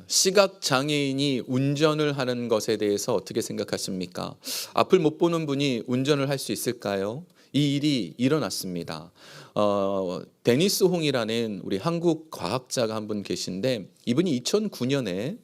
시각 장애인이 운전을 하는 것에 대해서 어떻게 생각하십니까? 앞을 못 보는 분이 운전을 할 수 있을까요? 이 일이 일어났습니다. 데니스 홍이라는 우리 한국 과학자가 한 분 계신데, 이분이 2009년에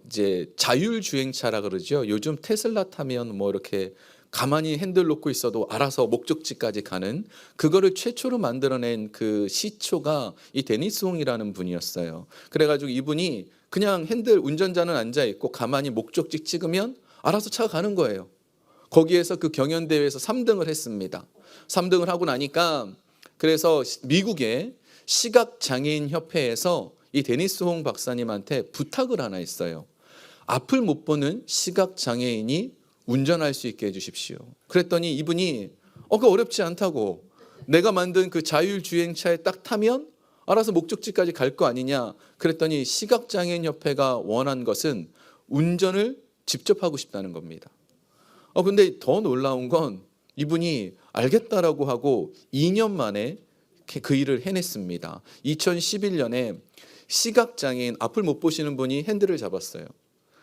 이제 자율주행차라 그러죠. 요즘 테슬라 타면 뭐 이렇게 가만히 핸들 놓고 있어도 알아서 목적지까지 가는, 그거를 최초로 만들어낸 그 시초가 이 데니스 홍이라는 분이었어요. 그래가지고 이분이 그냥 핸들, 운전자는 앉아 있고 가만히 목적지 찍으면 알아서 차가 가는 거예요. 거기에서 그 경연대회에서 3등을 했습니다. 3등을 하고 나니까 그래서 미국의 시각장애인 협회에서 이 데니스 홍 박사님한테 부탁을 하나 했어요. 앞을 못 보는 시각장애인이 운전할 수 있게 해주십시오. 그랬더니 이분이 그거 어렵지 않다고, 내가 만든 그 자율주행차에 딱 타면 알아서 목적지까지 갈 거 아니냐. 그랬더니 시각장애인 협회가 원한 것은 운전을 직접 하고 싶다는 겁니다. 근데 더 놀라운 건 이분이 알겠다라고 하고 2년 만에 그 일을 해냈습니다. 2011년에 시각장애인, 앞을 못 보시는 분이 핸들을 잡았어요.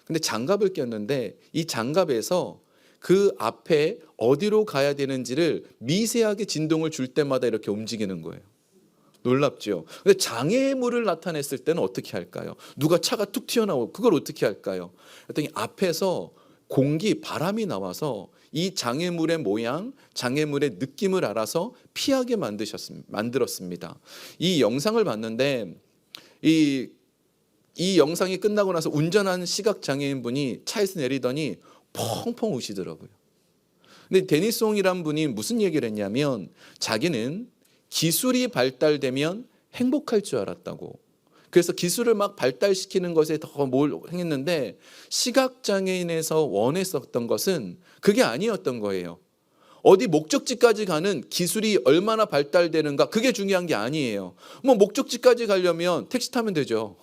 근데 장갑을 꼈는데 이 장갑에서 그 앞에 어디로 가야 되는지를 미세하게 진동을 줄 때마다 이렇게 움직이는 거예요. 놀랍죠? 근데 장애물을 나타냈을 때는 어떻게 할까요? 누가 차가 툭 튀어나오고 그걸 어떻게 할까요? 그랬더니 앞에서 공기, 바람이 나와서 이 장애물의 모양, 장애물의 느낌을 알아서 피하게 만들었습니다. 이 영상을 봤는데 이 영상이 끝나고 나서 운전하는 시각장애인 분이 차에서 내리더니 펑펑 우시더라고요. 근데 데니스 홍이란 분이 무슨 얘기를 했냐면, 자기는 기술이 발달되면 행복할 줄 알았다고. 그래서 기술을 막 발달시키는 것에 더 몰했는데 시각장애인에서 원했었던 것은 그게 아니었던 거예요. 어디 목적지까지 가는 기술이 얼마나 발달되는가, 그게 중요한 게 아니에요. 뭐 목적지까지 가려면 택시 타면 되죠.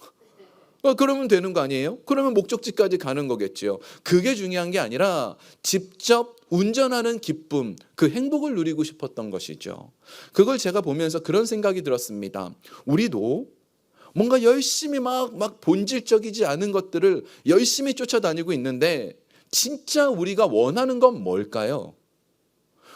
그러면 되는 거 아니에요? 그러면 목적지까지 가는 거겠죠. 그게 중요한 게 아니라 직접 운전하는 기쁨, 그 행복을 누리고 싶었던 것이죠. 그걸 제가 보면서 그런 생각이 들었습니다. 우리도 뭔가 열심히 막 본질적이지 않은 것들을 열심히 쫓아다니고 있는데 진짜 우리가 원하는 건 뭘까요?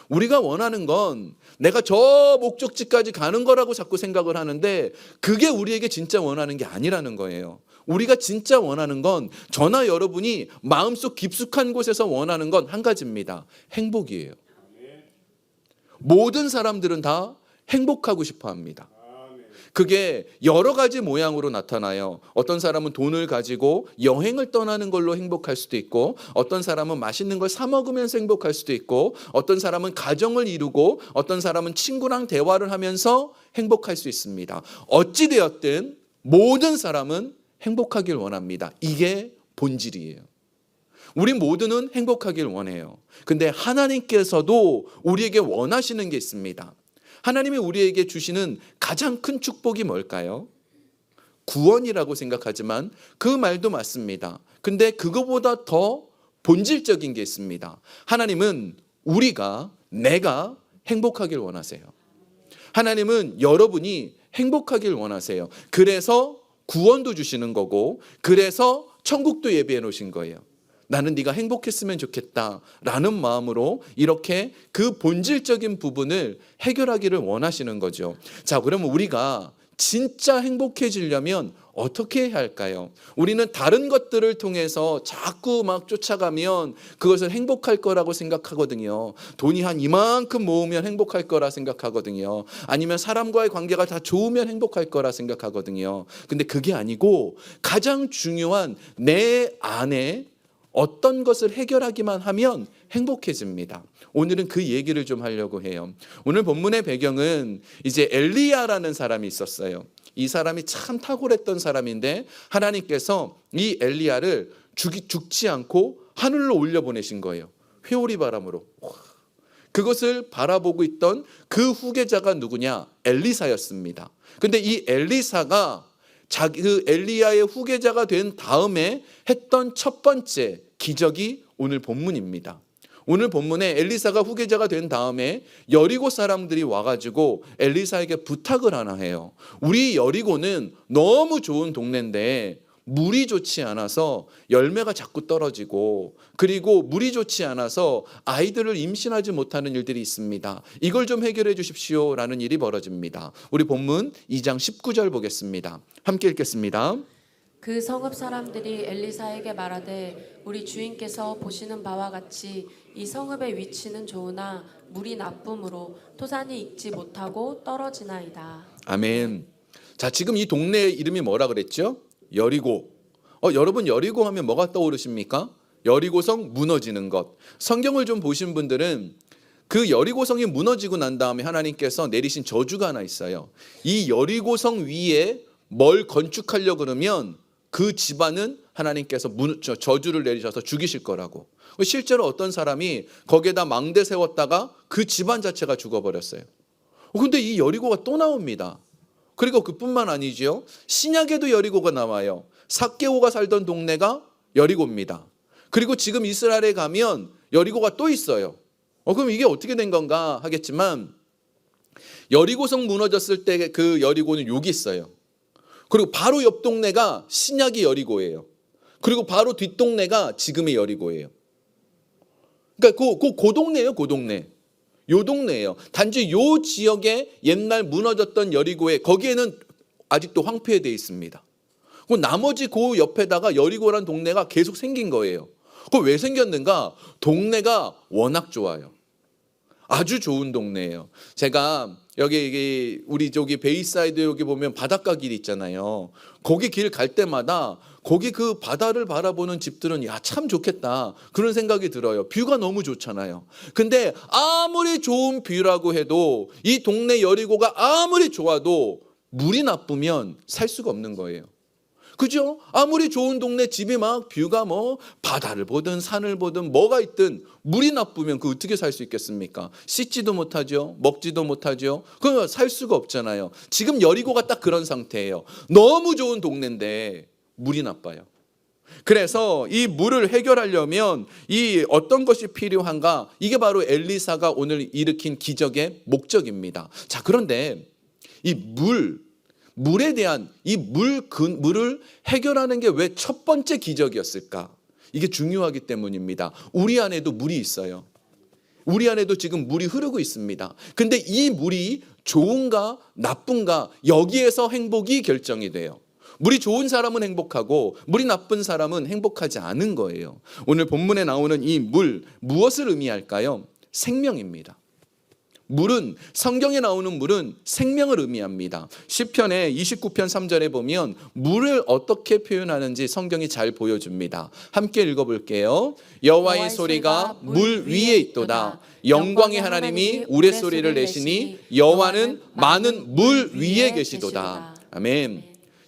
우리가 원하는 건 내가 저 목적지까지 가는 거라고 자꾸 생각을 하는데 그게 우리에게 진짜 원하는 게 아니라는 거예요. 우리가 진짜 원하는 건, 저나 여러분이 마음속 깊숙한 곳에서 원하는 건 한 가지입니다. 행복이에요. 모든 사람들은 다 행복하고 싶어 합니다. 그게 여러 가지 모양으로 나타나요. 어떤 사람은 돈을 가지고 여행을 떠나는 걸로 행복할 수도 있고, 어떤 사람은 맛있는 걸 사 먹으면서 행복할 수도 있고, 어떤 사람은 가정을 이루고, 어떤 사람은 친구랑 대화를 하면서 행복할 수 있습니다. 어찌되었든 모든 사람은 행복하길 원합니다. 이게 본질이에요. 우리 모두는 행복하길 원해요. 근데 하나님께서도 우리에게 원하시는 게 있습니다. 하나님이 우리에게 주시는 가장 큰 축복이 뭘까요? 구원이라고 생각하지만 그 말도 맞습니다. 근데 그거보다 더 본질적인 게 있습니다. 하나님은 내가 행복하길 원하세요. 하나님은 여러분이 행복하길 원하세요. 그래서 구원도 주시는 거고, 그래서 천국도 예비해 놓으신 거예요. 나는 네가 행복했으면 좋겠다라는 마음으로 이렇게 그 본질적인 부분을 해결하기를 원하시는 거죠. 자, 그러면 우리가 진짜 행복해지려면 어떻게 해야 할까요? 우리는 다른 것들을 통해서 자꾸 막 쫓아가면 그것을 행복할 거라고 생각하거든요. 돈이 한 이만큼 모으면 행복할 거라 생각하거든요. 아니면 사람과의 관계가 다 좋으면 행복할 거라 생각하거든요. 근데 그게 아니고 가장 중요한 내 안에 어떤 것을 해결하기만 하면 행복해집니다. 오늘은 그 얘기를 좀 하려고 해요. 오늘 본문의 배경은 이제 엘리야라는 사람이 있었어요. 이 사람이 참 탁월했던 사람인데 하나님께서 이 엘리야를 죽지 않고 하늘로 올려보내신 거예요. 회오리 바람으로. 그것을 바라보고 있던 그 후계자가 누구냐? 엘리사였습니다. 근데 이 엘리사가 그 엘리야의 후계자가 된 다음에 했던 첫 번째 기적이 오늘 본문입니다. 오늘 본문에 엘리사가 후계자가 된 다음에 여리고 사람들이 와가지고 엘리사에게 부탁을 하나 해요. 우리 여리고는 너무 좋은 동네인데 물이 좋지 않아서 열매가 자꾸 떨어지고, 그리고 물이 좋지 않아서 아이들을 임신하지 못하는 일들이 있습니다. 이걸 좀 해결해 주십시오라는 일이 벌어집니다. 우리 본문 2장 19절 보겠습니다. 함께 읽겠습니다. 그 성읍 사람들이 엘리사에게 말하되 우리 주인께서 보시는 바와 같이 이 성읍의 위치는 좋으나 물이 나쁨으로 토산이 익지 못하고 떨어지나이다. 아멘. 자, 지금 이 동네 이름이 뭐라 그랬죠? 여리고. 여러분, 여리고 하면 뭐가 떠오르십니까? 여리고성 무너지는 것. 성경을 좀 보신 분들은 그 여리고성이 무너지고 난 다음에 하나님께서 내리신 저주가 하나 있어요. 이 여리고성 위에 뭘 건축하려고 그러면 그 집안은 하나님께서 저주를 내리셔서 죽이실 거라고. 실제로 어떤 사람이 거기에다 망대 세웠다가 그 집안 자체가 죽어버렸어요. 근데 이 여리고가 또 나옵니다. 그리고 그뿐만 아니죠. 신약에도 여리고가 나와요. 삭개오가 살던 동네가 여리고입니다. 그리고 지금 이스라엘에 가면 여리고가 또 있어요. 그럼 이게 어떻게 된 건가 하겠지만, 여리고성 무너졌을 때 그 여리고는 여기 있어요. 그리고 바로 옆 동네가 신약이 여리고예요. 그리고 바로 뒷동네가 지금의 여리고예요. 그러니까 그 동네예요, 그 동네. 요 동네예요. 단지 요 지역에 옛날 무너졌던 여리고에, 거기에는 아직도 황폐되어 있습니다. 그 나머지 그 옆에다가 여리고란 동네가 계속 생긴 거예요. 그 왜 생겼는가? 동네가 워낙 좋아요. 아주 좋은 동네예요. 제가 여기 우리 저기 베이사이드 여기 보면 바닷가 길 있잖아요. 거기 길 갈 때마다 거기 그 바다를 바라보는 집들은 야, 참 좋겠다 그런 생각이 들어요. 뷰가 너무 좋잖아요. 근데 아무리 좋은 뷰라고 해도 이 동네 여리고가 아무리 좋아도 물이 나쁘면 살 수가 없는 거예요. 그죠? 아무리 좋은 동네 집이 막 뷰가 뭐 바다를 보든 산을 보든 뭐가 있든 물이 나쁘면 그 어떻게 살 수 있겠습니까? 씻지도 못하죠. 먹지도 못하죠. 그러면 살 수가 없잖아요. 지금 여리고가 딱 그런 상태예요. 너무 좋은 동네인데 물이 나빠요. 그래서 이 물을 해결하려면 이 어떤 것이 필요한가? 이게 바로 엘리사가 오늘 일으킨 기적의 목적입니다. 자, 그런데 이 물에 대한 이 물을 해결하는 게 왜 첫 번째 기적이었을까? 이게 중요하기 때문입니다. 우리 안에도 물이 있어요. 우리 안에도 지금 물이 흐르고 있습니다. 근데 이 물이 좋은가 나쁜가, 여기에서 행복이 결정이 돼요. 물이 좋은 사람은 행복하고 물이 나쁜 사람은 행복하지 않은 거예요. 오늘 본문에 나오는 이 물, 무엇을 의미할까요? 생명입니다. 물은, 성경에 나오는 물은 생명을 의미합니다. 시편의 29편 3절에 보면 물을 어떻게 표현하는지 성경이 잘 보여줍니다. 함께 읽어볼게요. 여호와의 소리가 물 위에 있도다. 영광의 하나님이 우레소리를 내시니 여호와는 많은 물 위에 계시도다. 아멘.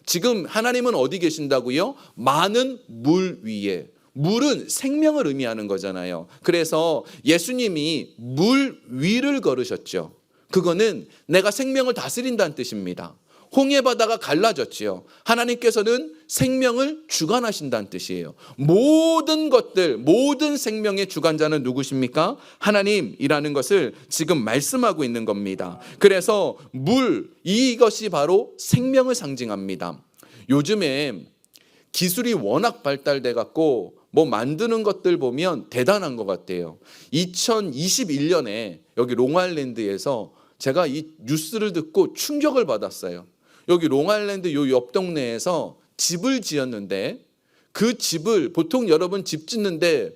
지금 하나님은 어디 계신다고요? 많은 물 위에. 물은 생명을 의미하는 거잖아요. 그래서 예수님이 물 위를 걸으셨죠. 그거는 내가 생명을 다스린다는 뜻입니다. 홍해 바다가 갈라졌지요. 하나님께서는 생명을 주관하신다는 뜻이에요. 모든 것들, 모든 생명의 주관자는 누구십니까? 하나님이라는 것을 지금 말씀하고 있는 겁니다. 그래서 물, 이것이 바로 생명을 상징합니다. 요즘에 기술이 워낙 발달돼 갖고 뭐 만드는 것들 보면 대단한 것 같아요. 2021년에 여기 롱아일랜드에서 제가 이 뉴스를 듣고 충격을 받았어요. 여기 롱아일랜드 요 옆 동네에서 집을 지었는데, 그 집을 보통 여러분 집 짓는데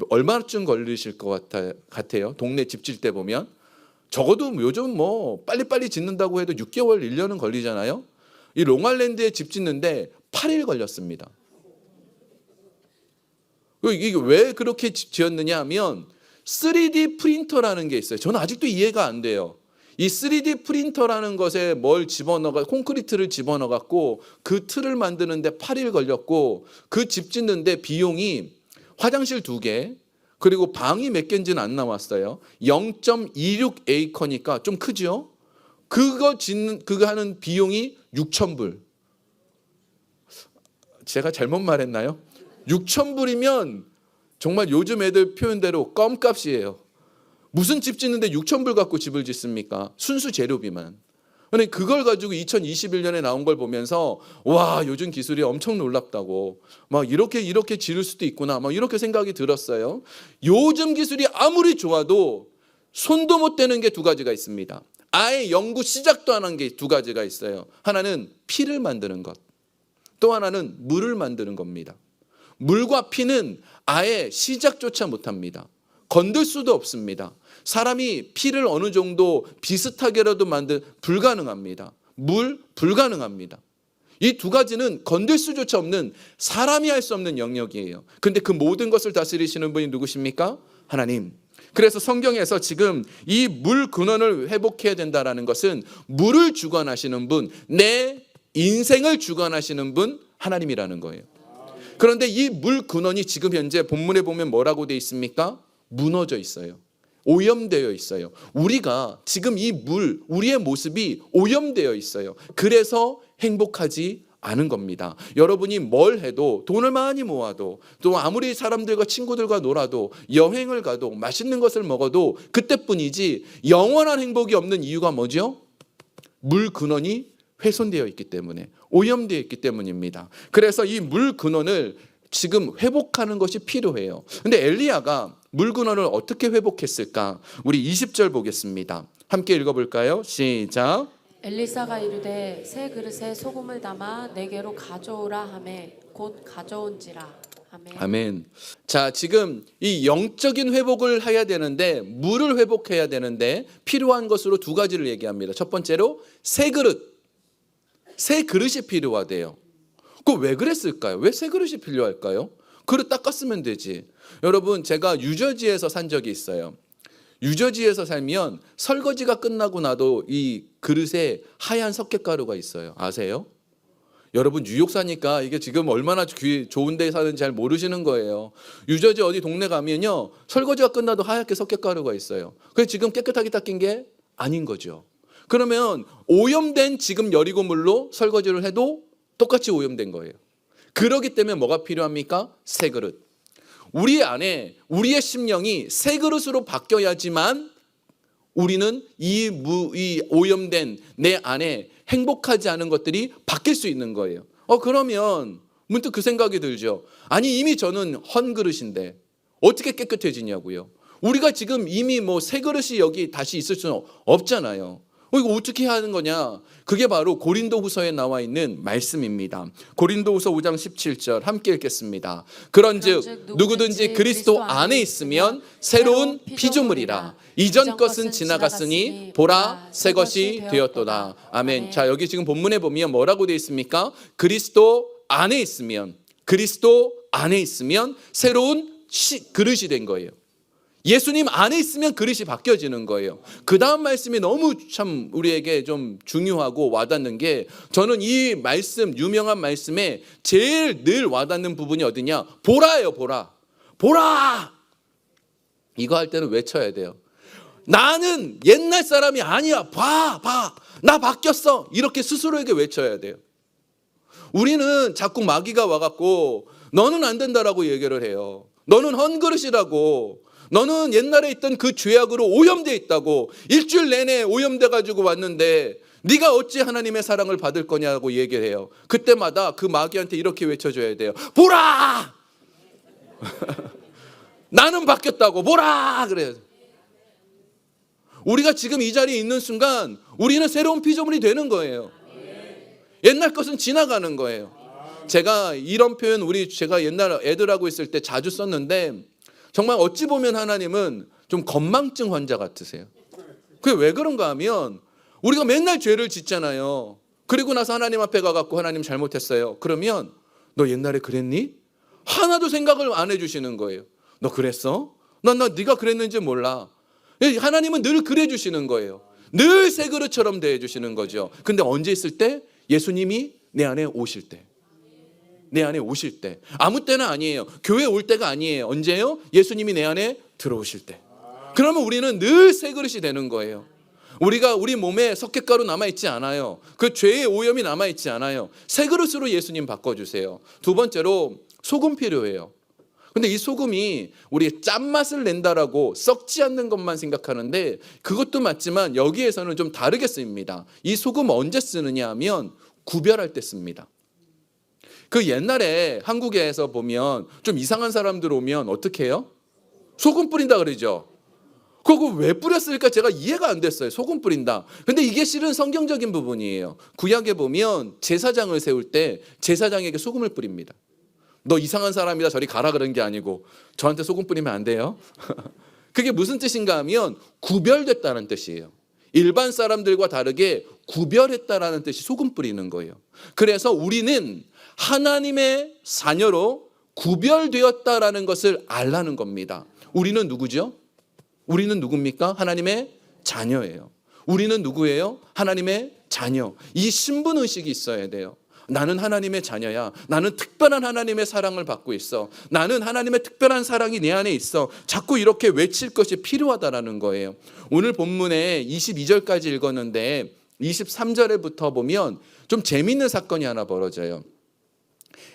얼마쯤 걸리실 것 같아요? 동네 집 질 때 보면 적어도 요즘 뭐 빨리빨리 짓는다고 해도 6개월 1년은 걸리잖아요. 이 롱아일랜드에 집 짓는데 8일 걸렸습니다. 이게 왜 그렇게 지었느냐 하면 3D 프린터라는 게 있어요. 저는 아직도 이해가 안 돼요. 이 3D 프린터라는 것에 뭘 집어넣어, 콘크리트를 집어넣어 갖고 그 틀을 만드는데 8일 걸렸고, 그 집 짓는데 비용이 화장실 2개, 그리고 방이 몇 개인지는 안 나왔어요. 0.26 에이커니까 좀 크죠? 그거 하는 비용이 6,000불. 제가 잘못 말했나요? 6,000불이면 정말 요즘 애들 표현대로 껌값이에요. 무슨 집 짓는데 6,000불 갖고 집을 짓습니까? 순수 재료비만. 근데 그걸 가지고 2021년에 나온 걸 보면서 와, 요즘 기술이 엄청 놀랍다고, 막 이렇게 지를 수도 있구나, 막 이렇게 생각이 들었어요. 요즘 기술이 아무리 좋아도 손도 못 대는 게 두 가지가 있습니다. 아예 연구 시작도 안 한 게 두 가지가 있어요. 하나는 피를 만드는 것, 또 하나는 물을 만드는 겁니다. 물과 피는 아예 시작조차 못합니다. 건들 수도 없습니다. 사람이 피를 어느 정도 비슷하게라도 불가능합니다. 물 불가능합니다. 이 두 가지는 건들 수조차 없는, 사람이 할 수 없는 영역이에요. 근데 그 모든 것을 다스리시는 분이 누구십니까? 하나님. 그래서 성경에서 지금 이 물 근원을 회복해야 된다라는 것은 물을 주관하시는 분, 내 인생을 주관하시는 분 하나님이라는 거예요. 그런데 이 물 근원이 지금 현재 본문에 보면 뭐라고 돼 있습니까? 무너져 있어요. 오염되어 있어요. 우리가 지금 이 우리의 모습이 오염되어 있어요. 그래서 행복하지 않은 겁니다. 여러분이 뭘 해도, 돈을 많이 모아도, 또 아무리 사람들과 친구들과 놀아도, 여행을 가도, 맛있는 것을 먹어도 그때뿐이지 영원한 행복이 없는 이유가 뭐죠? 물 근원이 훼손되어 있기 때문에, 오염되어 있기 때문입니다. 그래서 이 물 근원을 지금 회복하는 것이 필요해요. 근데 엘리야가 물 근원을 어떻게 회복했을까? 우리 20절 보겠습니다. 함께 읽어볼까요? 시작. 엘리사가 이르되 새 그릇에 소금을 담아 내게로 가져오라 하매 곧 가져온지라. 아멘. 아멘. 자, 지금 이 영적인 회복을 해야 되는데, 물을 회복해야 되는데 필요한 것으로 두 가지를 얘기합니다. 첫 번째로 새 그릇이 필요하대요. 그 왜 그랬을까요? 왜 새 그릇이 필요할까요? 그릇 닦았으면 되지. 여러분, 제가 유저지에서 산 적이 있어요. 유저지에서 살면 설거지가 끝나고 나도 이 그릇에 하얀 석회가루가 있어요. 아세요? 여러분, 뉴욕 사니까 이게 지금 얼마나 좋은 데 사는지 잘 모르시는 거예요. 유저지 어디 동네 가면요, 설거지가 끝나도 하얗게 석회가루가 있어요. 그래서 지금 깨끗하게 닦인 게 아닌 거죠. 그러면 오염된 지금 여리고물로 설거지를 해도 똑같이 오염된 거예요. 그렇기 때문에 뭐가 필요합니까? 새 그릇. 우리 안에 우리의 심령이 새 그릇으로 바뀌어야지만 우리는 이 오염된 내 안에 행복하지 않은 것들이 바뀔 수 있는 거예요. 그러면 문득 그 생각이 들죠. 아니, 이미 저는 헌 그릇인데 어떻게 깨끗해지냐고요. 우리가 지금 이미 새 그릇이 여기 다시 있을 수는 없잖아요. 이거 어떻게 하는 거냐? 그게 바로 고린도후서에 나와 있는 말씀입니다. 고린도후서 5장 17절 함께 읽겠습니다. 그런즉 누구든지 그리스도 안에 있으면 새로운 피조물이라. 이전 것은 지나갔으니 보라 새 것이 되었도다. 아멘. 자, 여기 지금 본문에 보면 뭐라고 되어 있습니까? 그리스도 안에 있으면 새로운 그릇이 된 거예요. 예수님 안에 있으면 그릇이 바뀌어지는 거예요. 그 다음 말씀이 너무 참 우리에게 좀 중요하고 와닿는 게, 저는 이 말씀, 유명한 말씀에 제일 늘 와닿는 부분이 어디냐? 보라예요. 보라. 이거 할 때는 외쳐야 돼요. 나는 옛날 사람이 아니야. 봐. 나 바뀌었어. 이렇게 스스로에게 외쳐야 돼요. 우리는 자꾸 마귀가 와갖고 너는 안 된다라고 얘기를 해요. 너는 헌그릇이라고. 너는 옛날에 있던 그 죄악으로 오염되어 있다고. 일주일 내내 오염돼 가지고 왔는데 네가 어찌 하나님의 사랑을 받을 거냐고 얘기를 해요. 그때마다 그 마귀한테 이렇게 외쳐줘야 돼요. 보라! 나는 바뀌었다고. 보라! 그래요. 우리가 지금 이 자리에 있는 순간 우리는 새로운 피조물이 되는 거예요. 옛날 것은 지나가는 거예요. 제가 이런 표현 제가 옛날 애들하고 있을 때 자주 썼는데, 정말 어찌 보면 하나님은 좀 건망증 환자 같으세요. 그게 왜 그런가 하면, 우리가 맨날 죄를 짓잖아요. 그리고 나서 하나님 앞에 가갖고 하나님 잘못했어요. 그러면 너 옛날에 그랬니? 하나도 생각을 안 해주시는 거예요. 너 그랬어? 난 네가 그랬는지 몰라. 하나님은 늘 그래 주시는 거예요. 늘 새 그릇처럼 대해 주시는 거죠. 근데 언제 있을 때? 예수님이 내 안에 오실 때. 아무 때나 아니에요. 교회 올 때가 아니에요. 언제요? 예수님이 내 안에 들어오실 때. 그러면 우리는 늘 새 그릇이 되는 거예요. 우리 몸에 석회가루 남아있지 않아요. 그 죄의 오염이 남아있지 않아요. 새 그릇으로 예수님 바꿔주세요. 두 번째로 소금 필요해요. 근데 이 소금이 우리 짠맛을 낸다라고 썩지 않는 것만 생각하는데 그것도 맞지만 여기에서는 좀 다르게 쓰입니다. 이 소금 언제 쓰느냐 하면 구별할 때 씁니다. 그 옛날에 한국에서 보면 좀 이상한 사람들 오면 어떻게 해요? 소금 뿌린다 그러죠. 그거 왜 뿌렸을까 제가 이해가 안 됐어요. 소금 뿌린다. 근데 이게 실은 성경적인 부분이에요. 구약에 보면 제사장을 세울 때 제사장에게 소금을 뿌립니다. 너 이상한 사람이다 저리 가라 그런 게 아니고 저한테 소금 뿌리면 안 돼요. 그게 무슨 뜻인가 하면 구별됐다는 뜻이에요. 일반 사람들과 다르게 구별했다라는 뜻이 소금 뿌리는 거예요. 그래서 우리는 하나님의 자녀로 구별되었다라는 것을 알라는 겁니다. 우리는 누구죠? 우리는 누굽니까? 하나님의 자녀예요. 우리는 누구예요? 하나님의 자녀. 이 신분의식이 있어야 돼요. 나는 하나님의 자녀야. 나는 특별한 하나님의 사랑을 받고 있어. 나는 하나님의 특별한 사랑이 내 안에 있어. 자꾸 이렇게 외칠 것이 필요하다라는 거예요. 오늘 본문에 22절까지 읽었는데 23절에부터 보면 좀 재미있는 사건이 하나 벌어져요.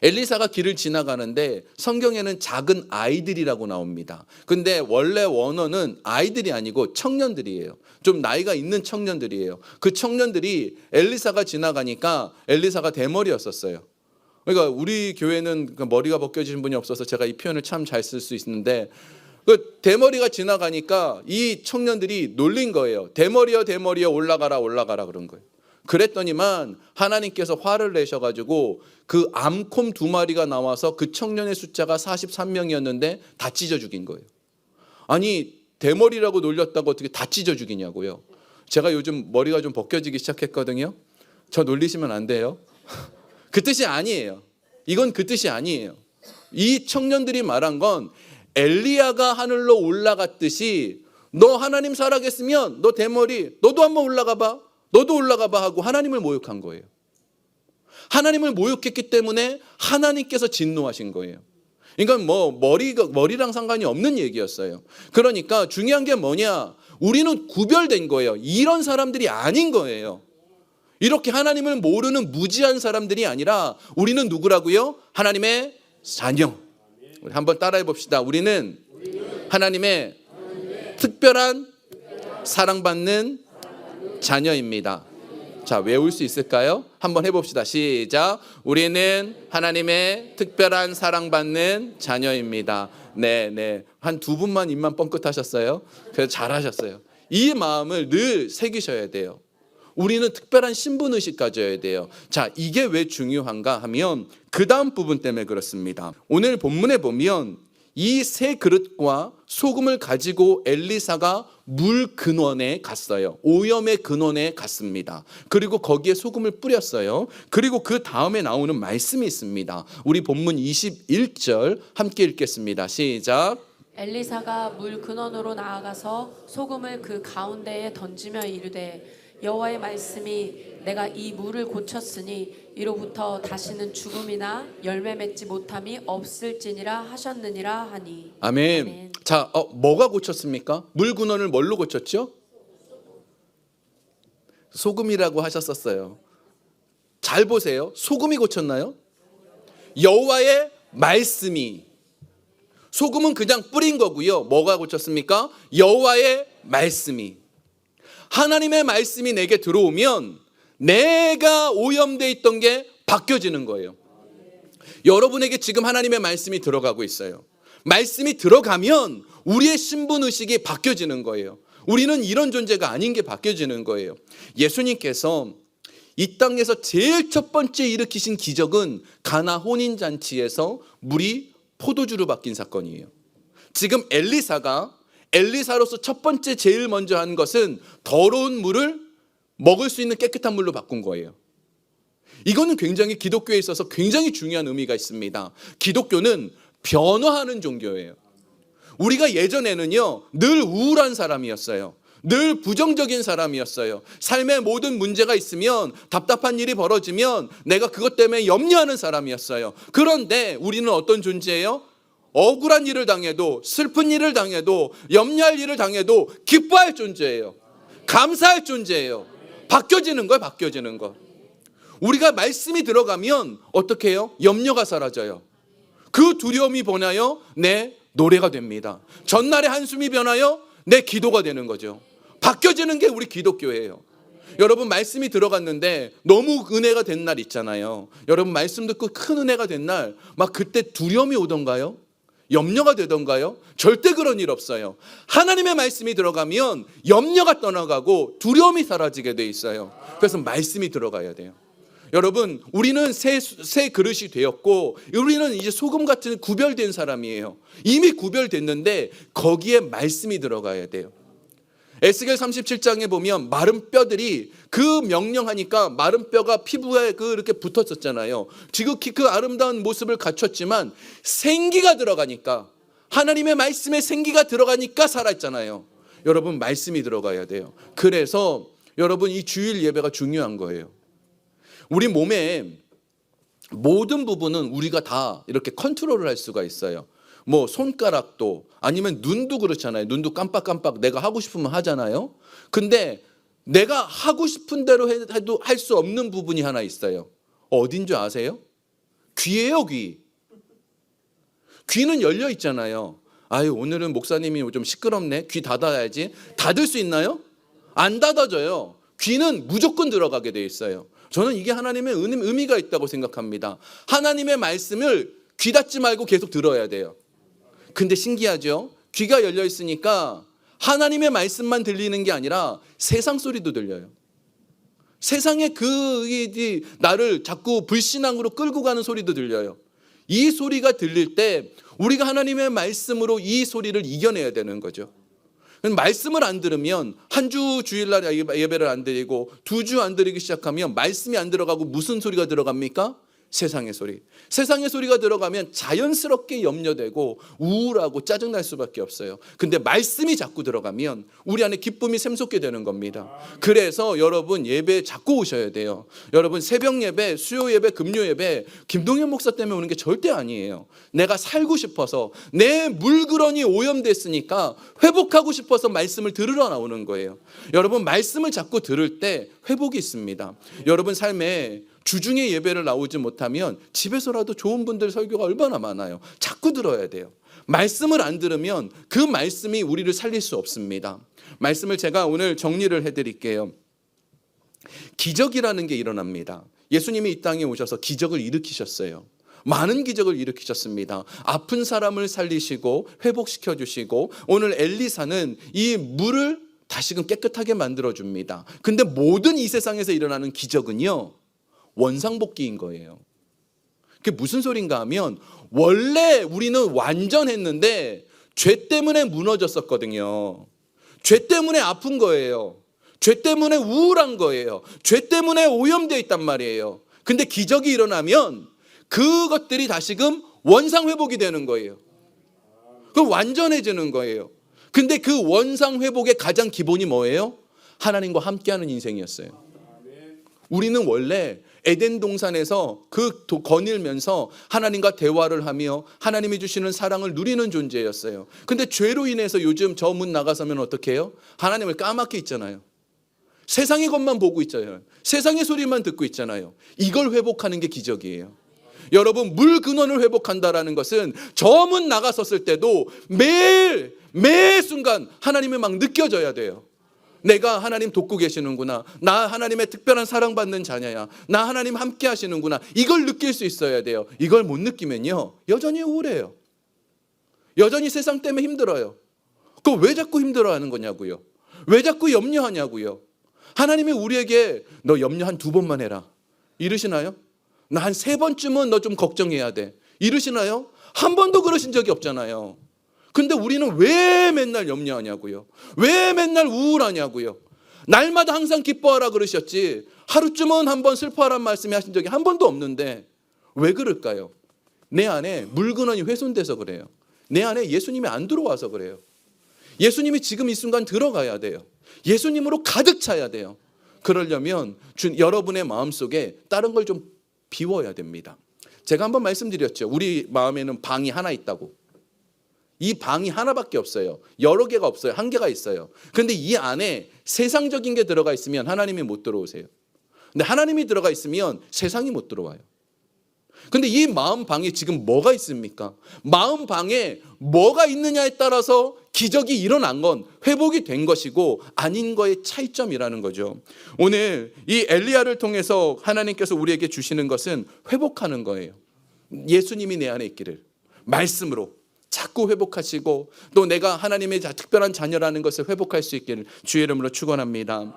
엘리사가 길을 지나가는데 성경에는 작은 아이들이라고 나옵니다. 근데 원래 원어는 아이들이 아니고 청년들이에요. 좀 나이가 있는 청년들이에요. 그 청년들이 엘리사가 지나가니까 엘리사가 대머리였었어요. 그러니까 우리 교회는 머리가 벗겨지신 분이 없어서 제가 이 표현을 참 잘 쓸 수 있는데 그 대머리가 지나가니까 이 청년들이 놀린 거예요. 대머리여 대머리여 올라가라 올라가라 그런 거예요. 그랬더니만 하나님께서 화를 내셔가지고 그 암콤 2마리가 나와서 그 청년의 숫자가 43명이었는데 다 찢어 죽인 거예요. 아니 대머리라고 놀렸다고 어떻게 다 찢어 죽이냐고요. 제가 요즘 머리가 좀 벗겨지기 시작했거든요. 저 놀리시면 안 돼요. 그 뜻이 아니에요. 이건 그 뜻이 아니에요. 이 청년들이 말한 건 엘리야가 하늘로 올라갔듯이 너 하나님 살아겠으면 너 대머리 너도 한번 올라가 봐. 너도 올라가 봐 하고 하나님을 모욕한 거예요. 하나님을 모욕했기 때문에 하나님께서 진노하신 거예요. 그러니까 뭐 머리랑 상관이 없는 얘기였어요. 그러니까 중요한 게 뭐냐? 우리는 구별된 거예요. 이런 사람들이 아닌 거예요. 이렇게 하나님을 모르는 무지한 사람들이 아니라 우리는 누구라고요? 하나님의 자녀. 우리 한번 따라해 봅시다. 우리는 하나님의 특별한 사랑받는 자녀입니다. 자, 외울 수 있을까요? 한번 해봅시다. 시작. 우리는 하나님의 특별한 사랑받는 자녀입니다. 네. 한 2분만 입만 뻥끗하셨어요. 그래서 잘하셨어요. 이 마음을 늘 새기셔야 돼요. 우리는 특별한 신분의식 가져야 돼요. 자, 이게 왜 중요한가 하면 그 다음 부분 때문에 그렇습니다. 오늘 본문에 보면 이 세 그릇과 소금을 가지고 엘리사가 물 근원에 갔어요. 오염의 근원에 갔습니다. 그리고 거기에 소금을 뿌렸어요. 그리고 그 다음에 나오는 말씀이 있습니다. 우리 본문 21절 함께 읽겠습니다. 시작. 엘리사가 물 근원으로 나아가서 소금을 그 가운데에 던지며 이르되 여호와의 말씀이 내가 이 물을 고쳤으니 이로부터 다시는 죽음이나 열매 맺지 못함이 없을지니라 하셨느니라 하니. 아멘. 아멘. 자, 뭐가 고쳤습니까? 물 근원을 뭘로 고쳤죠? 소금이라고 하셨었어요. 잘 보세요. 소금이 고쳤나요? 여호와의 말씀이. 소금은 그냥 뿌린 거고요. 뭐가 고쳤습니까? 여호와의 말씀이. 하나님의 말씀이 내게 들어오면 내가 오염되어 있던 게 바뀌어지는 거예요. 여러분에게 지금 하나님의 말씀이 들어가고 있어요. 말씀이 들어가면 우리의 신분의식이 바뀌어지는 거예요. 우리는 이런 존재가 아닌 게 바뀌어지는 거예요. 예수님께서 이 땅에서 제일 첫 번째 일으키신 기적은 가나 혼인잔치에서 물이 포도주로 바뀐 사건이에요. 지금 엘리사로서 첫 번째 제일 먼저 한 것은 더러운 물을 먹을 수 있는 깨끗한 물로 바꾼 거예요. 이거는 굉장히 기독교에 있어서 굉장히 중요한 의미가 있습니다. 기독교는 변화하는 종교예요. 우리가 예전에는요 늘 우울한 사람이었어요. 늘 부정적인 사람이었어요. 삶에 모든 문제가 있으면 답답한 일이 벌어지면 내가 그것 때문에 염려하는 사람이었어요. 그런데 우리는 어떤 존재예요? 억울한 일을 당해도 슬픈 일을 당해도 염려할 일을 당해도 기뻐할 존재예요. 감사할 존재예요. 바뀌어지는 거예요. 바뀌어지는 거. 우리가 말씀이 들어가면 어떻게 해요? 염려가 사라져요. 그 두려움이 변하여 내 노래가 됩니다. 전날의 한숨이 변하여 내 기도가 되는 거죠. 바뀌어지는 게 우리 기독교예요. 여러분 말씀이 들어갔는데 너무 은혜가 된 날 있잖아요. 여러분 말씀 듣고 큰 은혜가 된 날 막 그때 두려움이 오던가요? 염려가 되던가요? 절대 그런 일 없어요. 하나님의 말씀이 들어가면 염려가 떠나가고 두려움이 사라지게 돼 있어요. 그래서 말씀이 들어가야 돼요. 여러분 우리는 새 그릇이 되었고 우리는 이제 소금 같은 구별된 사람이에요. 이미 구별됐는데 거기에 말씀이 들어가야 돼요. 에스겔 37장에 보면 마른 뼈들이 그 명령하니까 마른 뼈가 피부에 이렇게 붙었었잖아요. 지극히 그 아름다운 모습을 갖췄지만 생기가 들어가니까, 하나님의 말씀에 생기가 들어가니까 살아있잖아요. 여러분 말씀이 들어가야 돼요. 그래서 여러분 이 주일 예배가 중요한 거예요. 우리 몸의 모든 부분은 우리가 다 이렇게 컨트롤을 할 수가 있어요. 뭐 손가락도 아니면 눈도 그렇잖아요. 눈도 깜빡깜빡 내가 하고 싶으면 하잖아요. 근데 내가 하고 싶은 대로 해도 할 수 없는 부분이 하나 있어요. 어딘 줄 아세요? 귀예요, 귀. 귀는 열려 있잖아요. 아유, 오늘은 목사님이 좀 시끄럽네. 귀 닫아야지. 닫을 수 있나요? 안 닫아져요. 귀는 무조건 들어가게 돼 있어요. 저는 이게 하나님의 의미가 있다고 생각합니다. 하나님의 말씀을 귀 닫지 말고 계속 들어야 돼요. 근데 신기하죠? 귀가 열려 있으니까 하나님의 말씀만 들리는 게 아니라 세상 소리도 들려요. 세상에 나를 자꾸 불신앙으로 끌고 가는 소리도 들려요. 이 소리가 들릴 때 우리가 하나님의 말씀으로 이 소리를 이겨내야 되는 거죠. 말씀을 안 들으면 한 주 주일날 예배를 안 드리고 2주 안 드리기 시작하면 말씀이 안 들어가고 무슨 소리가 들어갑니까? 세상의 소리. 세상의 소리가 들어가면 자연스럽게 염려되고 우울하고 짜증날 수밖에 없어요. 근데 말씀이 자꾸 들어가면 우리 안에 기쁨이 샘솟게 되는 겁니다. 그래서 여러분 예배 자꾸 오셔야 돼요. 여러분 새벽 예배, 수요 예배, 금요 예배 김동현 목사 때문에 오는 게 절대 아니에요. 내가 살고 싶어서, 내 물그런이 오염됐으니까 회복하고 싶어서 말씀을 들으러 나오는 거예요. 여러분 말씀을 자꾸 들을 때 회복이 있습니다. 여러분 삶에 주중에 예배를 나오지 못하면 집에서라도 좋은 분들 설교가 얼마나 많아요. 자꾸 들어야 돼요. 말씀을 안 들으면 그 말씀이 우리를 살릴 수 없습니다. 말씀을 제가 오늘 정리를 해드릴게요. 기적이라는 게 일어납니다. 예수님이 이 땅에 오셔서 기적을 일으키셨어요. 많은 기적을 일으키셨습니다. 아픈 사람을 살리시고 회복시켜 주시고, 오늘 엘리사는 이 물을 다시금 깨끗하게 만들어 줍니다. 근데 모든 이 세상에서 일어나는 기적은요, 원상복귀인 거예요. 그게 무슨 소린가 하면 원래 우리는 완전했는데 죄 때문에 무너졌었거든요. 죄 때문에 아픈 거예요. 죄 때문에 우울한 거예요. 죄 때문에 오염되어 있단 말이에요. 근데 기적이 일어나면 그것들이 다시금 원상회복이 되는 거예요. 그럼 완전해지는 거예요. 근데 그 원상회복의 가장 기본이 뭐예요? 하나님과 함께하는 인생이었어요. 우리는 원래 에덴 동산에서 거닐면서 하나님과 대화를 하며 하나님이 주시는 사랑을 누리는 존재였어요. 근데 죄로 인해서 요즘 저 문 나가서면 어떻게 해요? 하나님을 까맣게 있잖아요. 세상의 것만 보고 있잖아요. 세상의 소리만 듣고 있잖아요. 이걸 회복하는 게 기적이에요. 여러분 물 근원을 회복한다라는 것은 저 문 나갔었을 때도 매 순간 하나님이 막 느껴져야 돼요. 내가 하나님 돕고 계시는구나. 나 하나님의 특별한 사랑받는 자녀야. 나 하나님 함께 하시는구나. 이걸 느낄 수 있어야 돼요. 이걸 못 느끼면요, 여전히 우울해요. 여전히 세상 때문에 힘들어요. 그거 왜 자꾸 힘들어하는 거냐고요. 왜 자꾸 염려하냐고요. 하나님이 우리에게 너 염려 한 2번만 해라 이러시나요? 나 한 3번쯤은 너 좀 걱정해야 돼 이러시나요? 한 번도 그러신 적이 없잖아요. 근데 우리는 왜 맨날 염려하냐고요. 왜 맨날 우울하냐고요. 날마다 항상 기뻐하라 그러셨지 하루쯤은 한번 슬퍼하란 말씀이 하신 적이 한 번도 없는데 왜 그럴까요? 내 안에 물근원이 훼손돼서 그래요. 내 안에 예수님이 안 들어와서 그래요. 예수님이 지금 이 순간 들어가야 돼요. 예수님으로 가득 차야 돼요. 그러려면 여러분의 마음속에 다른 걸 좀 비워야 됩니다. 제가 한번 말씀드렸죠. 우리 마음에는 방이 하나 있다고. 이 방이 하나밖에 없어요. 여러 개가 없어요. 한 개가 있어요. 그런데 이 안에 세상적인 게 들어가 있으면 하나님이 못 들어오세요. 근데 하나님이 들어가 있으면 세상이 못 들어와요. 근데 이 마음 방에 지금 뭐가 있습니까? 마음 방에 뭐가 있느냐에 따라서 기적이 일어난 건 회복이 된 것이고 아닌 거의 차이점이라는 거죠. 오늘 이 엘리야를 통해서 하나님께서 우리에게 주시는 것은 회복하는 거예요. 예수님이 내 안에 있기를 말씀으로 자꾸 회복하시고 또 내가 하나님의 특별한 자녀라는 것을 회복할 수 있기를 주의 이름으로 축원합니다.